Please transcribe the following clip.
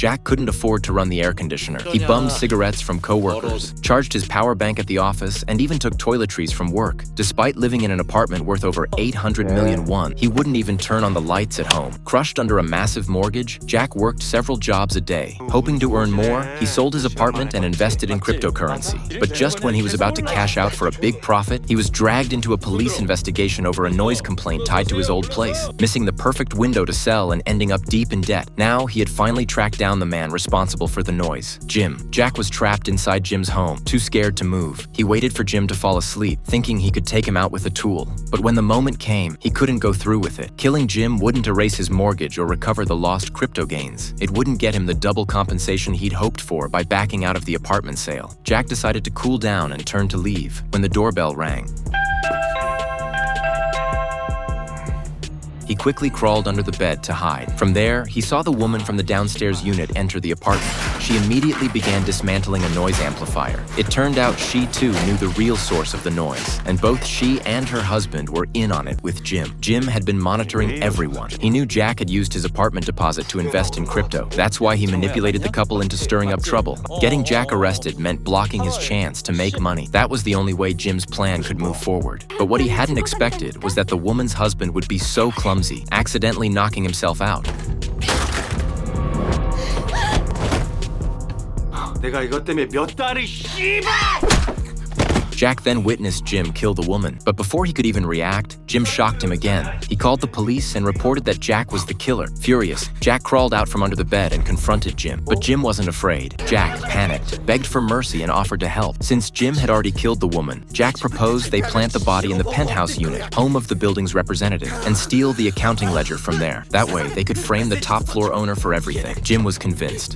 Jack couldn't afford to run the air conditioner. He bummed cigarettes from co-workers, charged his power bank at the office, and even took toiletries from work. Despite living in an apartment worth over 800 million won, he wouldn't even turn on the lights at home. Crushed under a massive mortgage, Jack worked several jobs a day. Hoping to earn more, he sold his apartment and invested in cryptocurrency. But just when he was about to cash out for a big profit, he was dragged into a police investigation over a noise complaint tied to his old place, missing the perfect window to sell and ending up deep in debt. Now, he had finally tracked down the man responsible for the noise, Jim. Jack was trapped inside Jim's home, too scared to move. He waited for Jim to fall asleep, thinking he could take him out with a tool. But when the moment came, he couldn't go through with it. Killing Jim wouldn't erase his mortgage or recover the lost crypto gains. It wouldn't get him the double compensation he'd hoped for by backing out of the apartment sale. Jack decided to cool down and turn to leave when the doorbell rang. He quickly crawled under the bed to hide. From there, he saw the woman from the downstairs unit enter the apartment. She immediately began dismantling a noise amplifier. It turned out she too knew the real source of the noise, and both she and her husband were in on it with Jim. Jim had been monitoring everyone. He knew Jack had used his apartment deposit to invest in crypto. That's why he manipulated the couple into stirring up trouble. Getting Jack arrested meant blocking his chance to make money. That was the only way Jim's plan could move forward. But what he hadn't expected was that the woman's husband would be so clumsy, accidentally knocking himself out. Jack then witnessed Jim kill the woman, but before he could even react, Jim shocked him again. He called the police and reported that Jack was the killer. Furious, Jack crawled out from under the bed and confronted Jim. But Jim wasn't afraid. Jack panicked, begged for mercy, and offered to help. Since Jim had already killed the woman, Jack proposed they plant the body in the penthouse unit, home of the building's representative, and steal the accounting ledger from there. That way, they could frame the top floor owner for everything. Jim was convinced.